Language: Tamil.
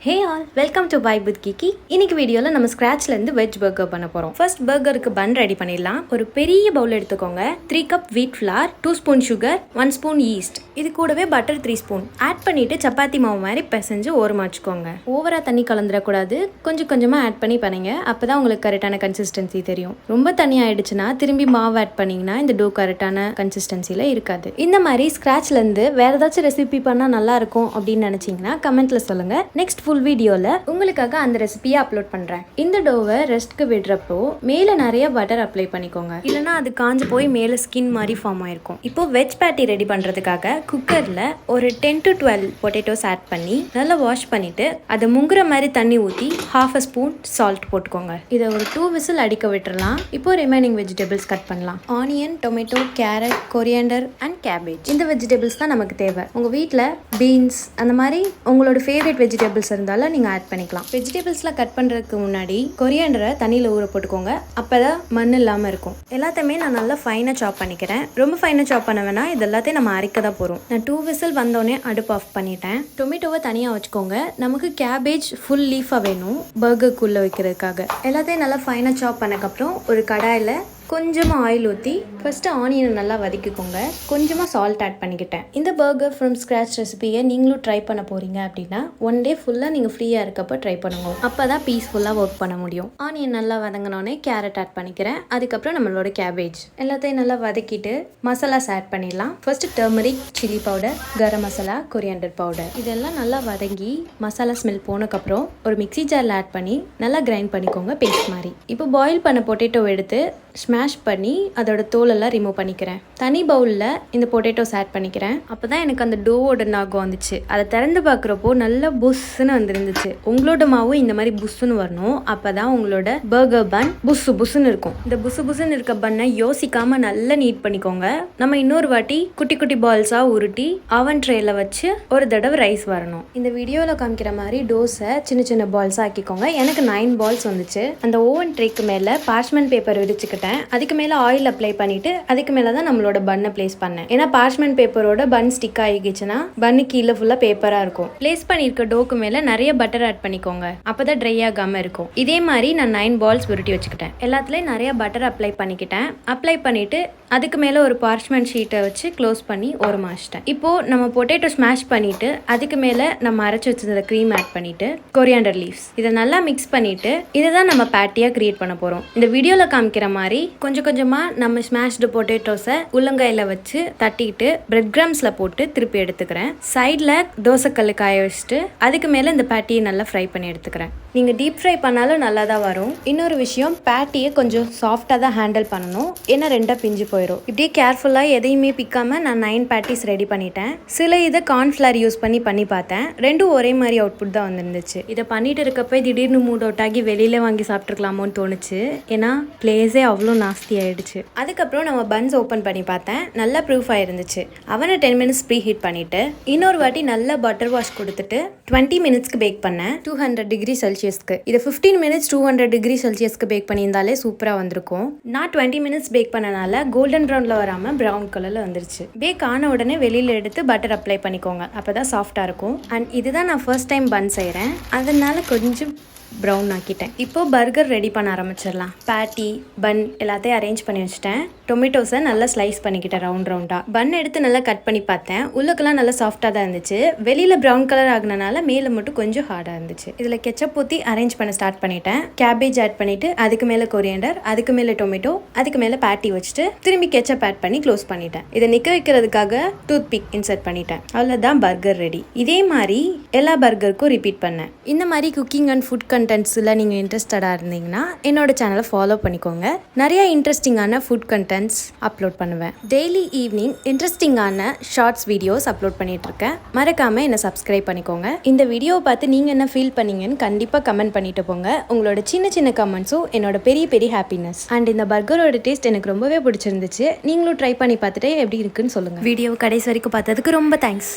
Hey all, welcome to pie with Kiki. இன்னைக்கு வீடியோவில் நம்ம ஸ்க்ராட்ச்லேருந்து வெஜ் பர்கர் பண்ண போகிறோம். ஃபர்ஸ்ட் பர்கருக்கு பன் ரெடி பண்ணிடலாம். ஒரு பெரிய பவுல் எடுத்துக்கோங்க. 3 கப் வீட் flower, 2 spoon sugar, 1 spoon east, இது கூடவே பட்டர் 3 ஸ்பூன் ஆட் பண்ணிட்டு சப்பாத்தி மாவு மாதிரி பிசைஞ்சு ஓரமாக வச்சுக்கோங்க. ஓவராக தண்ணி கலந்துடக்கூடாது, கொஞ்சம் கொஞ்சமாக ஆட் பண்ணி பண்ணுங்க. அப்போ தான் உங்களுக்கு கரெக்டான கன்சிஸ்டன்சி தெரியும். ரொம்ப தண்ணி ஆயிடுச்சுன்னா திரும்பி மாவு ஆட் பண்ணிங்கன்னா இந்த டோ கரெக்டான கன்சிஸ்டன்சியில் இருக்காது. இந்த மாதிரி ஸ்க்ராட்ச்லேருந்து வேறு ஏதாச்சும் ரெசிபி பண்ணால் நல்லா இருக்கும் அப்படின்னு நினச்சிங்கன்னா கமெண்ட்டில் சொல்லுங்கள். நெக்ஸ்ட் ஃபுல் வீடியோல உங்களுக்காக அந்த ரெசிபியை அப்லோட் பண்றேன். இந்த டோவை ரெஸ்ட்க்கு விடுறப்போ மேல நிறைய பட்டர் அப்ளை பண்ணிக்கோங்க, இல்லைன்னா அது காஞ்சு போய் மேல ஸ்கின் மாதிரி ஃபார்ம் ஆயிருக்கும். இப்போ வெஜ் பேட்டி ரெடி பண்றதுக்காக குக்கர்ல ஒரு 10 to 12 பொட்டேட்டோஸ் ஆட் பண்ணி நல்லா வாஷ் பண்ணிட்டு அதை முங்குற மாதிரி தண்ணி ஊற்றி ½ ஸ்பூன் சால்ட் போட்டுக்கோங்க. இதை ஒரு 2 விசில் அடிக்க விட்டுறலாம். இப்போ ரிமைனிங் வெஜிடபிள்ஸ் கட் பண்ணலாம். Onion, tomato, carrot, coriander and cabbage. இந்த வெஜிடபிள்ஸ் தான் நமக்கு தேவை. உங்க வீட்டில் பீன்ஸ் அந்த மாதிரி உங்களோட ஃபேவரட் வெஜிடபிள்ஸ் இருந்தாலும் நீங்க ஆட் பண்ணிக்கலாம். வெஜிடபிள்ஸ்லாம் கட் பண்றதுக்கு முன்னாடி கொரியாண்டரை தண்ணியில் ஊற போட்டுக்கோங்க. அப்பதான் மண் இல்லாம இருக்கும். எல்லாத்தையுமே நான் நல்லா ஃபைனா சாப் பண்ணிக்கிறேன். ரொம்ப ஃபைனா சாப் பண்ண வேணா, இது எல்லாத்தையும் நம்ம அரைக்க தான் போறோம். நான் 2 விசில் வந்தோடனே அடுப்பு ஆஃப் பண்ணிட்டேன். டொமேட்டோவை தனியா வச்சுக்கோங்க. நமக்கு கேபேஜ் ஃபுல் லீஃபா வேணும் பர்கருக்குள்ள வைக்கிறதுக்காக. எல்லாத்தையும் நல்லா ஃபைனா சாப் பண்ணக்கப்புறம் ஒரு கடாயில கொஞ்சமாக ஆயில் ஊற்றி ஃபஸ்ட்டு ஆனியனை நல்லா வதக்கிக்கோங்க. கொஞ்சமாக சால்ட் ஆட் பண்ணிக்கிட்டேன். இந்த பர்கர் ஃப்ரம் ஸ்க்ராட்ச் ரெசிபியை நீங்களும் ட்ரை பண்ண போகிறீங்க அப்படின்னா 1 டே ஃபுல்லாக நீங்கள் ஃப்ரீயாக இருக்கப்போ ட்ரை பண்ணுங்க. அப்போ தான் பீஸ்ஃபுல்லாக ஒர்க் பண்ண முடியும். ஆனியன் நல்லா வதங்கினோடனே கேரட் ஆட் பண்ணிக்கிறேன். அதுக்கப்புறம் நம்மளோட கேபேஜ் எல்லாத்தையும் நல்லா வதக்கிட்டு மசாலாஸ் ஆட் பண்ணிடலாம். First turmeric, chilli powder, garam masala, coriander powder, இதெல்லாம் நல்லா வதங்கி மசாலா ஸ்மெல் போனதுக்கப்புறம் ஒரு மிக்ஸி ஜாரில் ஆட் பண்ணி நல்லா கிரைண்ட் பண்ணிக்கோங்க பேஸ்ட் மாதிரி. இப்போ பாயில் பண்ண பொட்டேட்டோ எடுத்து ஸ்மாஷ் பண்ணி அதோட தோலெல்லாம் ரிமூவ் பண்ணிக்கிறேன். தனி பவுலில் இந்த பொட்டேட்டோஸ் ஆட் பண்ணிக்கிறேன். அப்போ தான் எனக்கு அந்த டோவோட நாகம் வந்துச்சு. அதை திறந்து பார்க்குறப்போ நல்லா புஷ்ஷுன்னு வந்துருந்துச்சு. உங்களோட மாவும் இந்த மாதிரி புஷ்ஷுன்னு வரணும். அப்போ தான் உங்களோட பர்கர் பன் புஷ்ஷுன்னு இருக்கும். இந்த புஷ்ஷுன்னு இருக்க பன்னை யோசிக்காமல் நல்லா நீட் பண்ணிக்கோங்க. நம்ம இன்னொரு வாட்டி குட்டி குட்டி பால்ஸாக உருட்டி அவன் ட்ரேயில் வச்சு ஒரு தடவை ரைஸ் வரணும். இந்த வீடியோவில் காமிக்கிற மாதிரி டோஸை சின்ன சின்ன பால்ஸாக ஆக்கிக்கோங்க. எனக்கு 9 பால்ஸ் வந்துச்சு. அந்த ஓவன் ட்ரேக்கு மேலே பார்ச்மெண்ட் பேப்பர் விரிச்சுக்கிட்டு அதுக்கு மேல ஆயில் அப்ளை பண்ணிட்டு அதுக்கு மேல தான் நம்மளோட பன்னை பிளேஸ் பண்ணேன். ஏன்னா பார்ச்மெண்ட் பேப்பரோட பன் ஸ்டிக் ஆகிடுச்சுன்னா பன்னு கீழே ஃபுல்லா பேப்பரா இருக்கும். பிளேஸ் பண்ணிருக்க டோக்கு மேல நிறைய பட்டர் ஆட் பண்ணிக்கோங்க. அப்பதான் ட்ரை ஆகாம இருக்கும். இதே மாதிரி நான் 9 பால்ஸ் உருட்டி வச்சுக்கிட்டேன். எல்லாத்துலயும் நிறைய பட்டர் அப்ளை பண்ணிக்கிட்டேன். அப்ளை பண்ணிட்டு அதுக்கு மேல ஒரு பார்ச்மெண்ட் ஷீட்டை வச்சு க்ளோஸ் பண்ணி ஓரமா வச்சிட்டேன். இப்போ நம்ம பொட்டேட்டோ ஸ்மாஷ் பண்ணிட்டு அதுக்கு மேல நம்ம அரைச்சு வச்சிருந்த க்ரீம் ஆட் பண்ணிட்டு கொரியாண்டர் லீவ்ஸ் இதை நல்லா மிக்ஸ் பண்ணிட்டு இதை தான் நம்ம பேட்டியா கிரியேட் பண்ண போறோம். இந்த வீடியோல காமிக்கிற மாதிரி கொஞ்சம் கொஞ்சமா நம்ம ஸ்மாஷ்டு பொட்டேட்டோஸை உள்ளங்கையில வச்சு தட்டிட்டு பிரெட் கிராம்ஸ்ல போட்டு திருப்பி எடுத்துக்கிறேன். சைட்ல தோசைக்கல்லு காய வச்சுட்டு அதுக்கு மேல இந்த பேட்டியை நல்லா ஃப்ரை பண்ணி எடுத்துக்கிறேன். நீங்க டீப் ஃப்ரை பண்ணாலும் நல்லா தான் வரும். இன்னொரு விஷயம், பேட்டியை கொஞ்சம் சாஃப்டா தான் ஹேண்டில் பண்ணணும். ஏன்னா 2 பிஞ்சு போயிடும். இப்படியே கேர்ஃபுல்லா எதையுமே பிக்காம நான் 9 பேட்டிஸ் ரெடி பண்ணிட்டேன். சில இதை கார்ன்ஃபிளவர் யூஸ் பண்ணி பார்த்தேன். ரெண்டும் ஒரே மாதிரி அவுட்புட் தான் வந்துருந்துச்சு. இதை பண்ணிட்டு இருக்கப்ப திடீர்னு மூட் அவுட் ஆகி வெளியில வாங்கி சாப்பிட்டுருக்கலாமோன்னு தோணுச்சு. ஏன்னா பிளேஸே அவ்வளோ நாஸ்தி ஆயிடுச்சு. அதுக்கப்புறம் நம்ம பன்ஸ் ஓப்பன் பண்ணி பார்த்தேன். நல்லா ப்ரூஃப் ஆயிருந்துச்சு. அவனை 10 மினிட்ஸ் ப்ரீ ஹீட் பண்ணிட்டு இன்னொரு வாட்டி நல்லா பட்டர் வாஷ் கொடுத்துட்டு 20 மினிட்ஸ்க்கு பேக் பண்ணேன் 200 டிகிரி செல்சியஸ்க்கு. இது 15 மினிட்ஸ் 200 டிகிரி செல்சியஸ்க்கு பேக் பண்ணியிருந்தாலே சூப்பராக வந்திருக்கும். நான் 20 மினிட்ஸ் பேக் பண்ணனால கோல்டன் ப்ரௌன்ல வராமல் ப்ரௌன் கலர்ல வந்துருச்சு. பேக் ஆன உடனே வெளியில எடுத்து பட்டர் அப்ளை பண்ணிக்கோங்க. அப்பதான் சாஃப்டா இருக்கும். அண்ட் இதுதான் நான் ஃபர்ஸ்ட் டைம் பன் செய்கிறேன். அதனால கொஞ்சம் ப்ரௌன் ஆக்கிட்டேன். இப்போ பர்கர் ரெடி பண்ண ஆரம்பிச்சிடலாம். பேட்டி, பன் எல்லாத்தையும் அரேஞ்ச் பண்ணி வச்சுட்டேன். டொமேட்டோஸை நல்லா ஸ்லைஸ் பண்ணிக்கிட்டேன் ரவுண்டா. பன் எடுத்து நல்லா கட் பண்ணி பார்த்தேன். உள்ளுக்கெல்லாம் நல்லா சாஃப்டாக தான் இருந்துச்சு. வெளியில் ப்ரௌன் கலர் ஆகினால மேலே மட்டும் கொஞ்சம் ஹார்டாக இருந்துச்சு. இதில் கெச்சப் ஊற்றி அரேஞ்ச் பண்ண ஸ்டார்ட் பண்ணிட்டேன். கேபேஜ் ஆட் பண்ணிட்டு அதுக்கு மேலே கொரியாண்டர், அதுக்கு மேலே டொமேட்டோ, அதுக்கு மேலே பேட்டி வச்சுட்டு திரும்பி கெச்சப் ஆட் பண்ணி க்ளோஸ் பண்ணிட்டேன். இதை நிற்க வைக்கிறதுக்காக டூத் பிக் இன்சர்ட் பண்ணிட்டேன். அவ்வளோதான் பர்கர் ரெடி. இதே மாதிரி எல்லா பர்கருக்கும் ரிப்பீட் பண்ணேன். இந்த மாதிரி குக்கிங் அண்ட் ஃபுட் கண்டென்ட்ஸில் நீங்கள் இன்ட்ரெஸ்டடாக இருந்தீங்கன்னா என்னோட சேனலை ஃபாலோ பண்ணிக்கோங்க. நிறைய இன்ட்ரெஸ்டிங்கான ஃபுட் கண்டென்ட்ஸ் அப்லோட் பண்ணுவேன். டெய்லி ஈவினிங் இன்ட்ரெஸ்டிங்கான ஷார்ட்ஸ் வீடியோஸ் அப்லோட் பண்ணிட்டு இருக்கேன். மறக்காம என்ன சப்ஸ்கிரைப் பண்ணிக்கோங்க. இந்த வீடியோவை பார்த்து நீங்கள் என்ன ஃபீல் பண்ணீங்கன்னு கண்டிப்பாக கமெண்ட் பண்ணிட்டு போங்க. உங்களோட சின்ன சின்ன கமெண்ட்ஸும் என்னோட பெரிய ஹாப்பினஸ். அண்ட் இந்த பர்கரோட டேஸ்ட் எனக்கு ரொம்பவே பிடிச்சிருந்துச்சு. நீங்களும் ட்ரை பண்ணி பார்த்துட்டு எப்படி இருக்குன்னு சொல்லுங்கள். வீடியோ கடைசி வரைக்கும் பார்த்ததுக்கு ரொம்ப தேங்க்ஸ்.